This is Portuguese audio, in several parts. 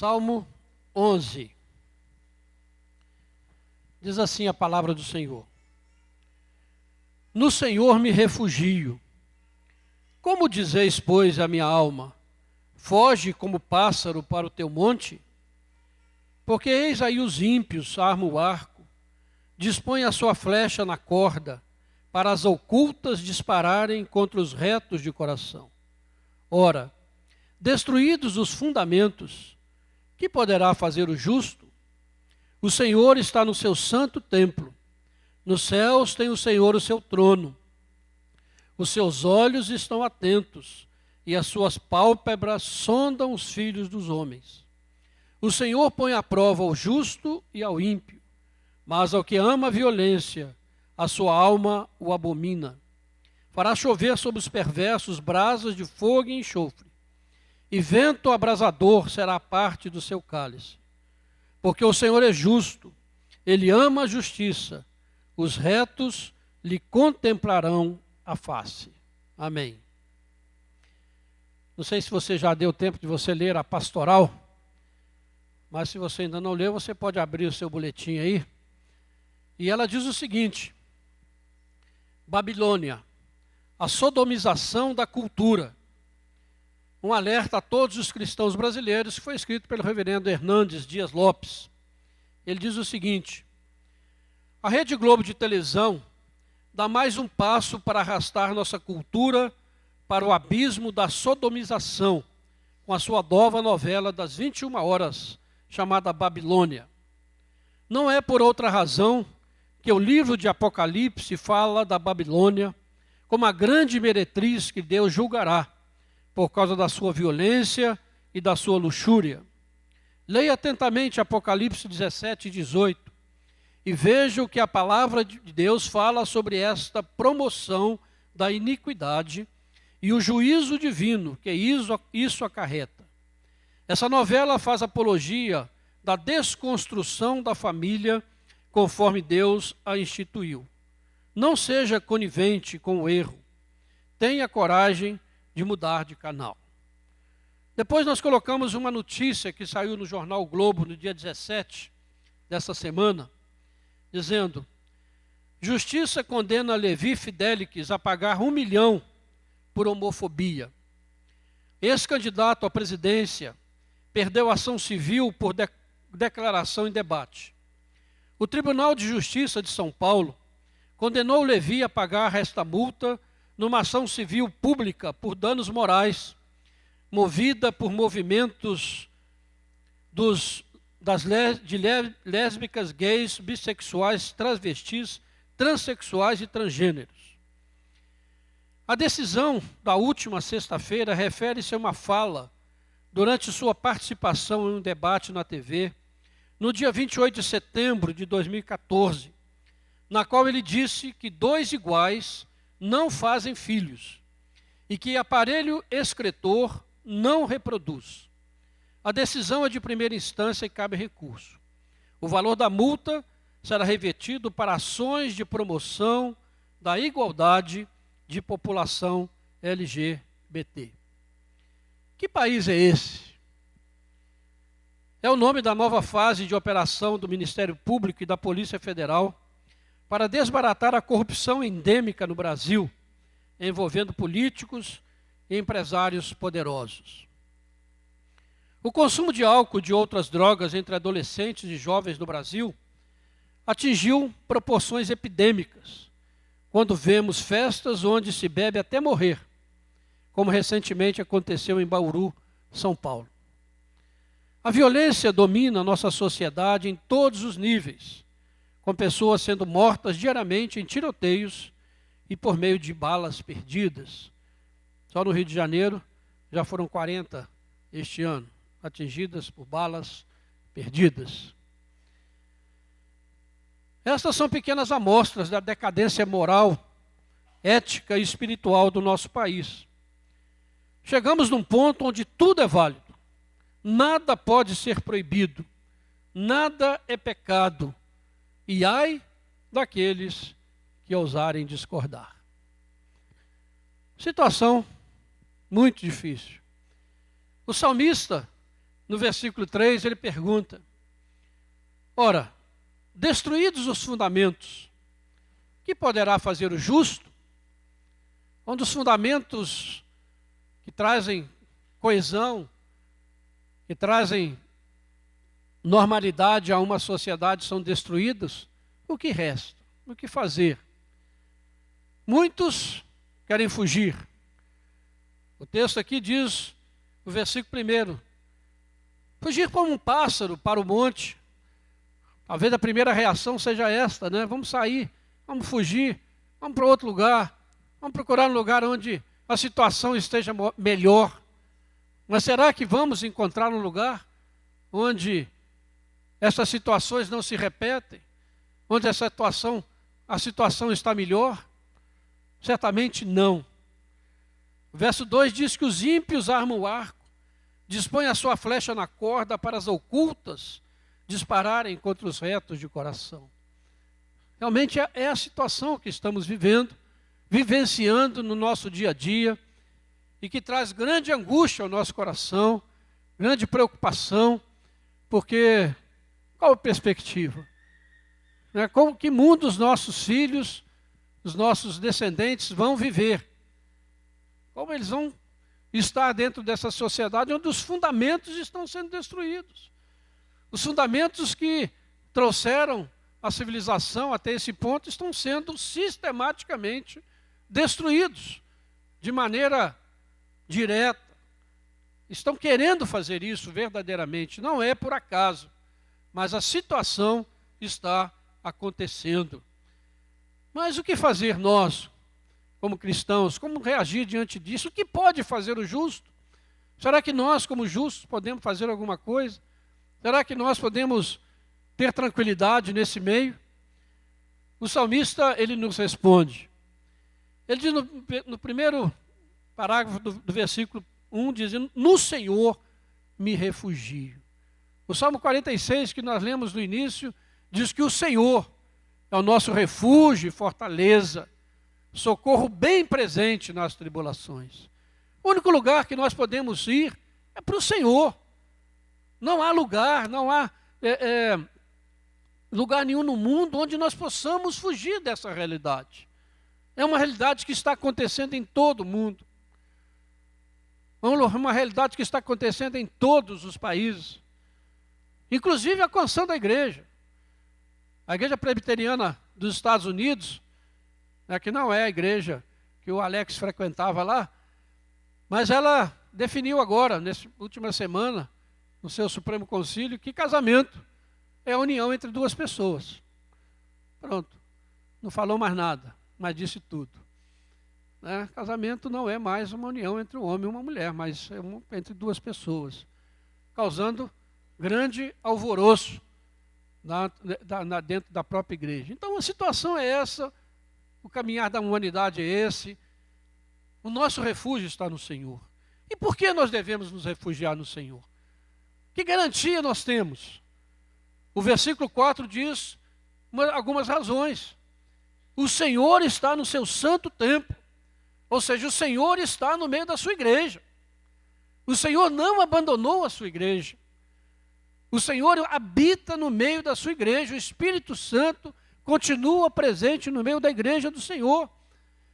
Salmo 11. Diz assim a palavra do Senhor. No Senhor me refugio. Como dizeis, pois, a minha alma, foge como pássaro para o teu monte? Porque eis aí os ímpios armam o arco, dispõem a sua flecha na corda, para as ocultas dispararem contra os retos de coração. Ora, destruídos os fundamentos, que poderá fazer o justo? O Senhor está no seu santo templo. Nos céus tem o Senhor o seu trono. Os seus olhos estão atentos, e as suas pálpebras sondam os filhos dos homens. O Senhor põe à prova ao justo e ao ímpio, mas ao que ama a violência, a sua alma o abomina. Fará chover sobre os perversos brasas de fogo e enxofre, e vento abrasador será a parte do seu cálice. Porque o Senhor é justo, Ele ama a justiça, os retos lhe contemplarão a face. Amém. Não sei se você já deu tempo de você ler a pastoral, mas se você ainda não leu, você pode abrir o seu boletim aí. E ela diz o seguinte: Babilônia, a sodomização da cultura. Um alerta a todos os cristãos brasileiros, que foi escrito pelo reverendo Hernandes Dias Lopes. Ele diz o seguinte: a Rede Globo de televisão dá mais um passo para arrastar nossa cultura para o abismo da sodomização, com a sua nova novela das 21 horas, chamada Babilônia. Não é por outra razão que o livro de Apocalipse fala da Babilônia como a grande meretriz que Deus julgará, por causa da sua violência e da sua luxúria. Leia atentamente Apocalipse 17 e 18 e veja o que a palavra de Deus fala sobre esta promoção da iniquidade e o juízo divino que isso acarreta. Essa novela faz apologia da desconstrução da família conforme Deus a instituiu. Não seja conivente com o erro. Tenha coragem de mudar de canal. Depois nós colocamos uma notícia que saiu no jornal o Globo no dia 17 dessa semana, dizendo: Justiça condena Levi Fidelix a pagar 1 milhão por homofobia. Ex-candidato à presidência perdeu ação civil por declaração em debate. O Tribunal de Justiça de São Paulo condenou Levi a pagar esta multa numa ação civil pública por danos morais, movida por movimentos de lésbicas, gays, bissexuais, transvestis, transexuais e transgêneros. A decisão da última sexta-feira refere-se a uma fala durante sua participação em um debate na TV, no dia 28 de setembro de 2014, na qual ele disse que 2 iguais não fazem filhos e que aparelho excretor não reproduz. A decisão é de primeira instância e cabe recurso. O valor da multa será revertido para ações de promoção da igualdade de população LGBT. Que país é esse? É o nome da nova fase de operação do Ministério Público e da Polícia Federal para desbaratar a corrupção endêmica no Brasil, envolvendo políticos e empresários poderosos. O consumo de álcool e de outras drogas entre adolescentes e jovens no Brasil atingiu proporções epidêmicas, quando vemos festas onde se bebe até morrer, como recentemente aconteceu em Bauru, São Paulo. A violência domina nossa sociedade em todos os níveis, com pessoas sendo mortas diariamente em tiroteios e por meio de balas perdidas. Só no Rio de Janeiro já foram 40 este ano, atingidas por balas perdidas. Estas são pequenas amostras da decadência moral, ética e espiritual do nosso país. Chegamos num ponto onde tudo é válido. Nada pode ser proibido. Nada é pecado. E ai daqueles que ousarem discordar. Situação muito difícil. O salmista no versículo 3, ele pergunta: ora, destruídos os fundamentos, que poderá fazer o justo? Quando os fundamentos que trazem coesão, que trazem normalidade a uma sociedade são destruídos, o que resta? O que fazer? Muitos querem fugir. O texto aqui diz, no versículo 1, fugir como um pássaro para o monte. Talvez a primeira reação seja esta, né? Vamos sair, vamos fugir, vamos para outro lugar, vamos procurar um lugar onde a situação esteja melhor. Mas será que vamos encontrar um lugar onde essas situações não se repetem? Onde a situação está melhor? Certamente não. O verso 2 diz que os ímpios armam o arco, dispõem a sua flecha na corda para as ocultas dispararem contra os retos de coração. Realmente é a situação que estamos vivenciando no nosso dia a dia, e que traz grande angústia ao nosso coração, grande preocupação, porque qual a perspectiva? Como que mundo os nossos filhos, os nossos descendentes vão viver? Como eles vão estar dentro dessa sociedade onde os fundamentos estão sendo destruídos? Os fundamentos que trouxeram a civilização até esse ponto estão sendo sistematicamente destruídos, de maneira direta. Estão querendo fazer isso verdadeiramente, não é por acaso, mas a situação está acontecendo. Mas o que fazer nós, como cristãos? Como reagir diante disso? O que pode fazer o justo? Será que nós, como justos, podemos fazer alguma coisa? Será que nós podemos ter tranquilidade nesse meio? O salmista, ele nos responde. Ele diz no primeiro parágrafo do versículo 1, dizendo: no Senhor me refugio. O Salmo 46, que nós lemos no início, diz que o Senhor é o nosso refúgio e fortaleza, socorro bem presente nas tribulações. O único lugar que nós podemos ir é para o Senhor. Não há lugar, não há lugar nenhum no mundo onde nós possamos fugir dessa realidade. É uma realidade que está acontecendo em todo o mundo. É uma realidade que está acontecendo em todos os países. Inclusive a condição da igreja. A igreja presbiteriana dos Estados Unidos, que não é a igreja que o Alex frequentava lá, mas ela definiu agora, nessa última semana, no seu Supremo Concílio, que casamento é a união entre duas pessoas. Pronto. Não falou mais nada, mas disse tudo. Casamento não é mais uma união entre um homem e uma mulher, mas é entre duas pessoas, causando grande alvoroço dentro da própria igreja. Então a situação é essa, o caminhar da humanidade é esse, o nosso refúgio está no Senhor. E por que nós devemos nos refugiar no Senhor? Que garantia nós temos? O versículo 4 diz algumas razões. O Senhor está no seu santo templo, ou seja, o Senhor está no meio da sua igreja. O Senhor não abandonou a sua igreja. O Senhor habita no meio da sua igreja. O Espírito Santo continua presente no meio da igreja do Senhor.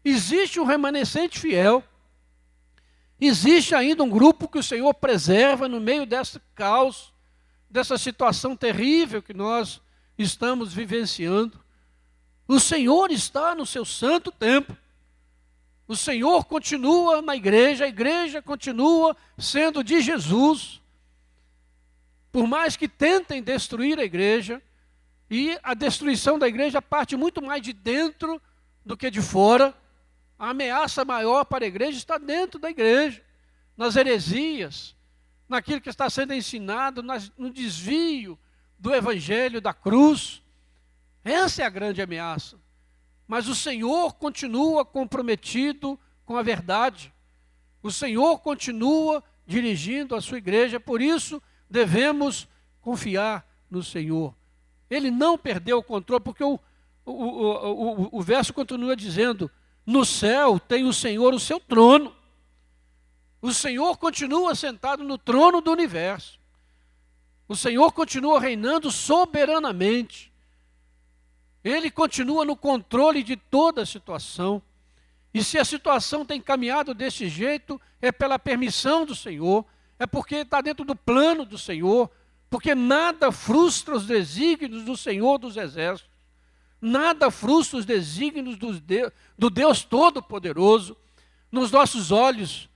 Existe um remanescente fiel. Existe ainda um grupo que o Senhor preserva no meio desse caos, dessa situação terrível que nós estamos vivenciando. O Senhor está no seu santo templo. O Senhor continua na igreja, a igreja continua sendo de Jesus. Por mais que tentem destruir a igreja, e a destruição da igreja parte muito mais de dentro do que de fora, a ameaça maior para a igreja está dentro da igreja, nas heresias, naquilo que está sendo ensinado, no desvio do evangelho da cruz. Essa é a grande ameaça. Mas o Senhor continua comprometido com a verdade. O Senhor continua dirigindo a sua igreja, por isso devemos confiar no Senhor. Ele não perdeu o controle, porque o verso continua dizendo: no céu tem o Senhor o seu trono. O Senhor continua sentado no trono do universo. O Senhor continua reinando soberanamente. Ele continua no controle de toda a situação. E se a situação tem caminhado desse jeito, é pela permissão do Senhor, é porque está dentro do plano do Senhor, porque nada frustra os desígnios do Senhor dos Exércitos, nada frustra os desígnios do Deus Todo-Poderoso. Nos nossos olhos,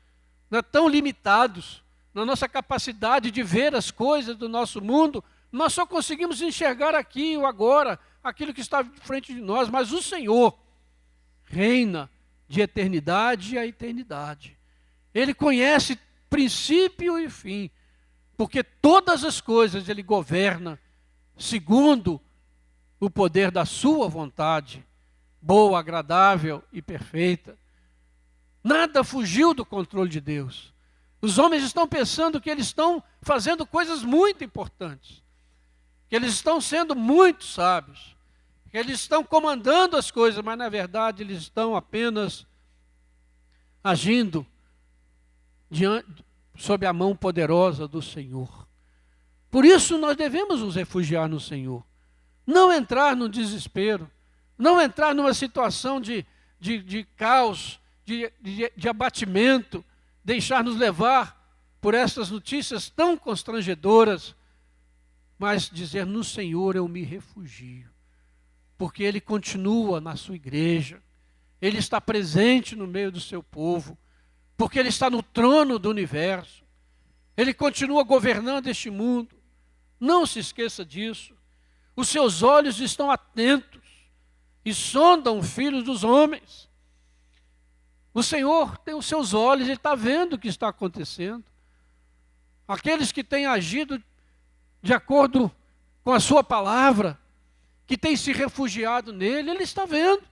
né, tão limitados, na nossa capacidade de ver as coisas do nosso mundo, nós só conseguimos enxergar aqui o agora, aquilo que está frente de nós, mas o Senhor reina de eternidade a eternidade. Ele conhece princípio e fim, porque todas as coisas Ele governa segundo o poder da sua vontade, boa, agradável e perfeita. Nada fugiu do controle de Deus. Os homens estão pensando que eles estão fazendo coisas muito importantes, que eles estão sendo muito sábios, que eles estão comandando as coisas, mas na verdade eles estão apenas agindo sob a mão poderosa do Senhor. Por isso nós devemos nos refugiar no Senhor, não entrar no desespero, não entrar numa situação de caos, de abatimento, deixar-nos levar por essas notícias tão constrangedoras, mas dizer: no Senhor eu me refugio, porque Ele continua na sua igreja, Ele está presente no meio do seu povo, porque Ele está no trono do universo, Ele continua governando este mundo. Não se esqueça disso. Os seus olhos estão atentos e sondam os filhos dos homens. O Senhor tem os seus olhos, Ele está vendo o que está acontecendo. Aqueles que têm agido de acordo com a sua palavra, que têm se refugiado nele, Ele está vendo.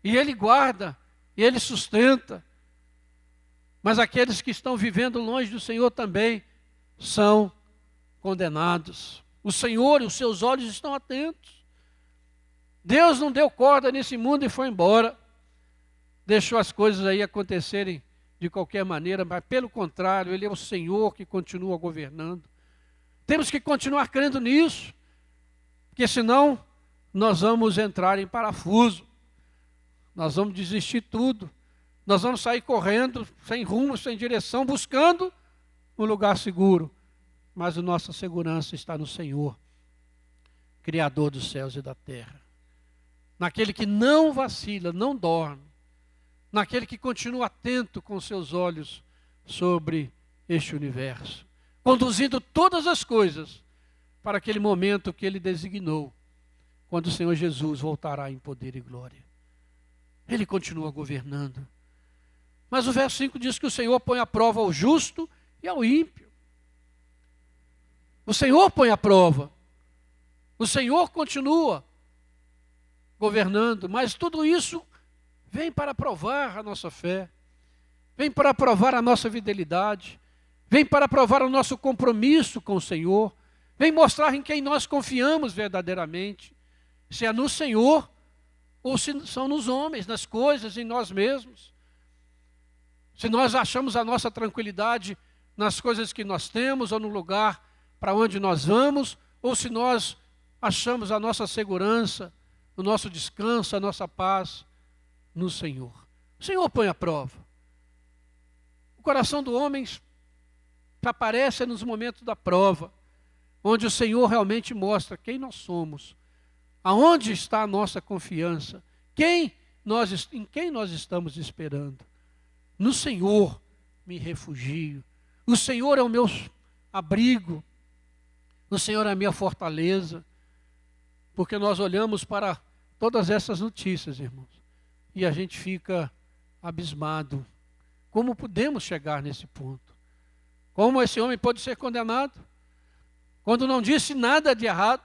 E Ele guarda, e Ele sustenta. Mas aqueles que estão vivendo longe do Senhor também são condenados. O Senhor e os seus olhos estão atentos. Deus não deu corda nesse mundo e foi embora. Deixou as coisas aí acontecerem de qualquer maneira, mas pelo contrário, Ele é o Senhor que continua governando. Temos que continuar crendo nisso, porque senão nós vamos entrar em parafuso, nós vamos desistir tudo, nós vamos sair correndo, sem rumo, sem direção, buscando um lugar seguro, mas a nossa segurança está no Senhor, Criador dos céus e da terra, naquele que não vacila, não dorme, naquele que continua atento com seus olhos sobre este universo, conduzindo todas as coisas para aquele momento que Ele designou, quando o Senhor Jesus voltará em poder e glória. Ele continua governando. Mas o verso 5 diz que o Senhor põe à prova ao justo e ao ímpio. O Senhor põe à prova. O Senhor continua governando, mas tudo isso vem para provar a nossa fé, vem para provar a nossa fidelidade, vem para provar o nosso compromisso com o Senhor, vem mostrar em quem nós confiamos verdadeiramente, se é no Senhor ou se são nos homens, nas coisas, em nós mesmos. Se nós achamos a nossa tranquilidade nas coisas que nós temos ou no lugar para onde nós vamos, ou se nós achamos a nossa segurança, o nosso descanso, a nossa paz no Senhor. O Senhor põe à prova. O coração do homem aparece nos momentos da prova, onde o Senhor realmente mostra quem nós somos, aonde está a nossa confiança, em quem nós estamos esperando. No Senhor me refugio, o Senhor é o meu abrigo, o Senhor é a minha fortaleza, porque nós olhamos para todas essas notícias, irmãos, e a gente fica abismado. Como podemos chegar nesse ponto? Como esse homem pode ser condenado? Quando não disse nada de errado,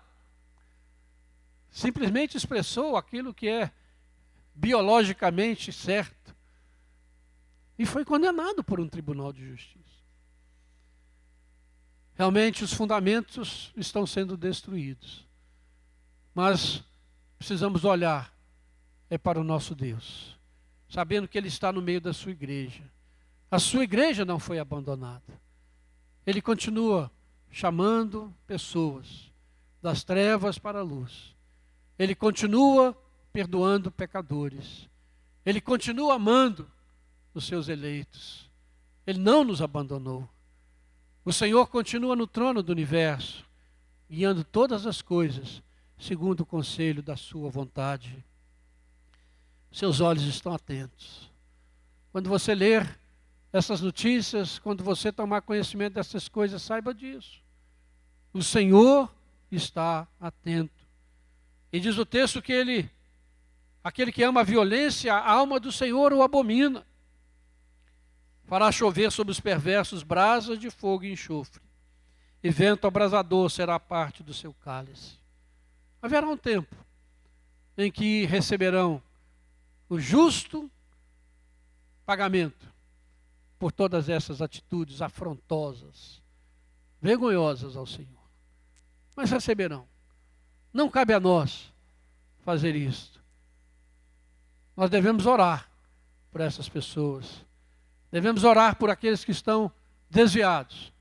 simplesmente expressou aquilo que é biologicamente certo e foi condenado por um tribunal de justiça. Realmente os fundamentos estão sendo destruídos, mas precisamos olhar para o nosso Deus, sabendo que Ele está no meio da sua igreja. A sua igreja não foi abandonada. Ele continua chamando pessoas das trevas para a luz. Ele continua perdoando pecadores. Ele continua amando os seus eleitos. Ele não nos abandonou. O Senhor continua no trono do universo, guiando todas as coisas segundo o conselho da sua vontade. Seus olhos estão atentos. Quando você ler essas notícias, quando você tomar conhecimento dessas coisas, saiba disso. O Senhor está atento. E diz o texto que aquele que ama a violência, a alma do Senhor o abomina. Fará chover sobre os perversos brasas de fogo e enxofre, e vento abrasador será parte do seu cálice. Haverá um tempo em que receberão o justo pagamento por todas essas atitudes afrontosas, vergonhosas ao Senhor. Mas receberão. Não cabe a nós fazer isto. Nós devemos orar por essas pessoas. Devemos orar por aqueles que estão desviados.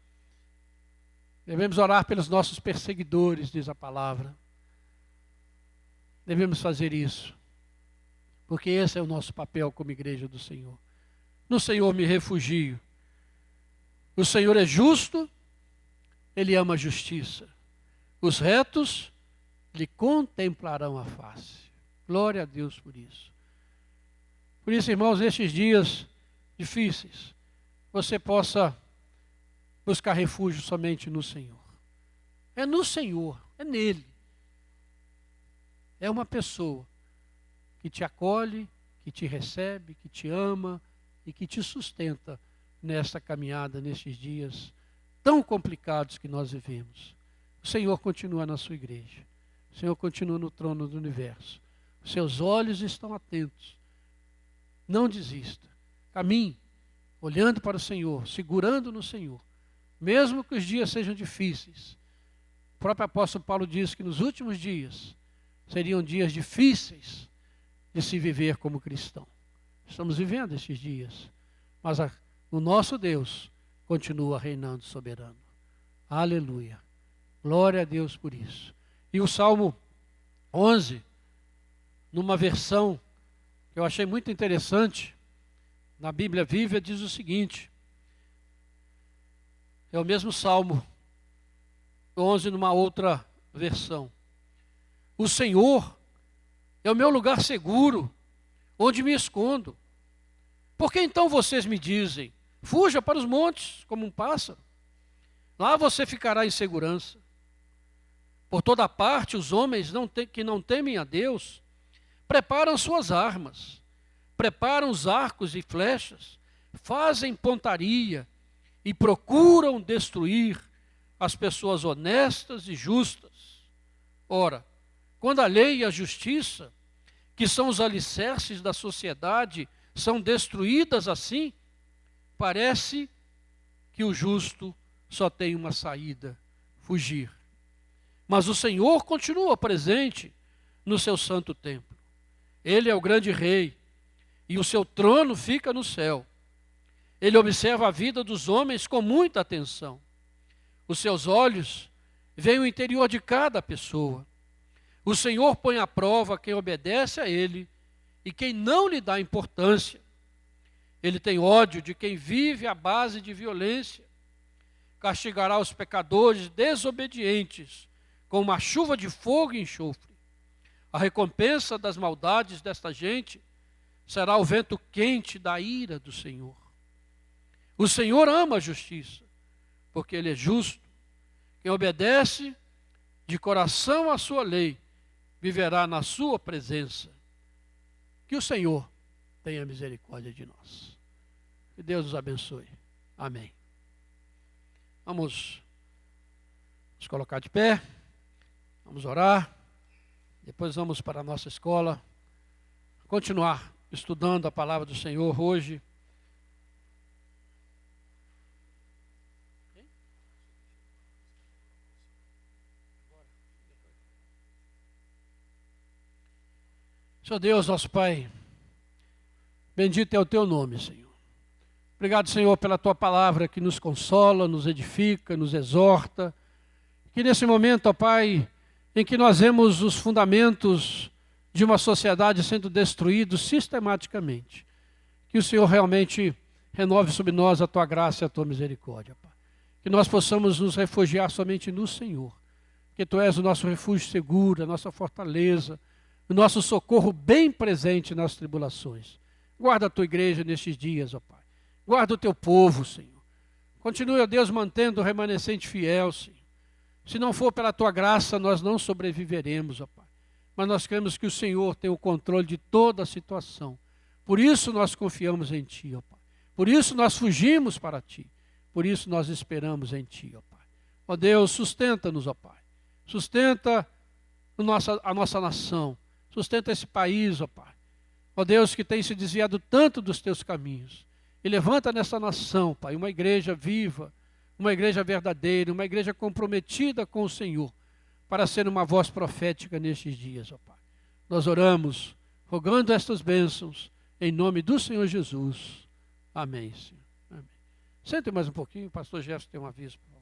Devemos orar pelos nossos perseguidores, diz a palavra. Devemos fazer isso, porque esse é o nosso papel como igreja do Senhor. No Senhor me refugio. O Senhor é justo, Ele ama a justiça. Os retos lhe contemplarão a face. Glória a Deus por isso. Por isso, irmãos, nestes dias difíceis, você possa buscar refúgio somente no Senhor. É no Senhor, é nele. É uma pessoa que te acolhe, que te recebe, que te ama e que te sustenta nesta caminhada, nestes dias tão complicados que nós vivemos. O Senhor continua na sua igreja. O Senhor continua no trono do universo. Os seus olhos estão atentos. Não desista. Caminhe, olhando para o Senhor, segurando no Senhor. Mesmo que os dias sejam difíceis. O próprio apóstolo Paulo diz que nos últimos dias seriam dias difíceis de se viver como cristão. Estamos vivendo esses dias. Mas o nosso Deus continua reinando soberano. Aleluia. Glória a Deus por isso. E o Salmo 11, numa versão que eu achei muito interessante, na Bíblia Viva, diz o seguinte. É o mesmo Salmo 11 numa outra versão. O Senhor é o meu lugar seguro, onde me escondo. Por que então vocês me dizem, fuja para os montes como um pássaro? Lá você ficará em segurança. Por toda parte, os homens que não temem a Deus, preparam suas armas, preparam os arcos e flechas, fazem pontaria e procuram destruir as pessoas honestas e justas. Ora, quando a lei e a justiça, que são os alicerces da sociedade, são destruídas assim, parece que o justo só tem uma saída: fugir. Mas o Senhor continua presente no seu santo templo. Ele é o grande rei e o seu trono fica no céu. Ele observa a vida dos homens com muita atenção. Os seus olhos veem o interior de cada pessoa. O Senhor põe à prova quem obedece a Ele e quem não lhe dá importância. Ele tem ódio de quem vive à base de violência. Castigará os pecadores desobedientes com uma chuva de fogo e enxofre. A recompensa das maldades desta gente será o vento quente da ira do Senhor. O Senhor ama a justiça, porque Ele é justo. Quem obedece de coração à sua lei, viverá na sua presença. Que o Senhor tenha misericórdia de nós. Que Deus nos abençoe. Amém. Vamos nos colocar de pé. Vamos orar. Depois vamos para a nossa escola. Continuar estudando a palavra do Senhor hoje. Senhor Deus, nosso Pai, bendito é o Teu nome, Senhor. Obrigado, Senhor, pela Tua palavra que nos consola, nos edifica, nos exorta, Que nesse momento, ó Pai, em que nós vemos os fundamentos de uma sociedade sendo destruídos sistematicamente, que o Senhor realmente renove sobre nós a Tua graça e a Tua misericórdia, Pai. Que nós possamos nos refugiar somente no Senhor, que Tu és o nosso refúgio seguro, a nossa fortaleza, o nosso socorro bem presente nas tribulações. Guarda a Tua igreja nestes dias, ó Pai. Guarda o Teu povo, Senhor. Continue, ó Deus, mantendo o remanescente fiel, Senhor. Se não for pela Tua graça, nós não sobreviveremos, ó Pai. Mas nós cremos que o Senhor tem o controle de toda a situação. Por isso nós confiamos em Ti, ó Pai. Por isso nós fugimos para Ti. Por isso nós esperamos em Ti, ó Pai. Ó Deus, sustenta-nos, ó Pai. Sustenta a nossa nação. Sustenta esse país, ó Pai. Ó Deus, que tem se desviado tanto dos Teus caminhos. E levanta nessa nação, Pai, uma igreja viva, uma igreja verdadeira, uma igreja comprometida com o Senhor, para ser uma voz profética nestes dias, ó Pai. Nós oramos, rogando estas bênçãos, em nome do Senhor Jesus. Amém, Senhor. Amém. Sente mais um pouquinho, o pastor Jefferson tem um aviso para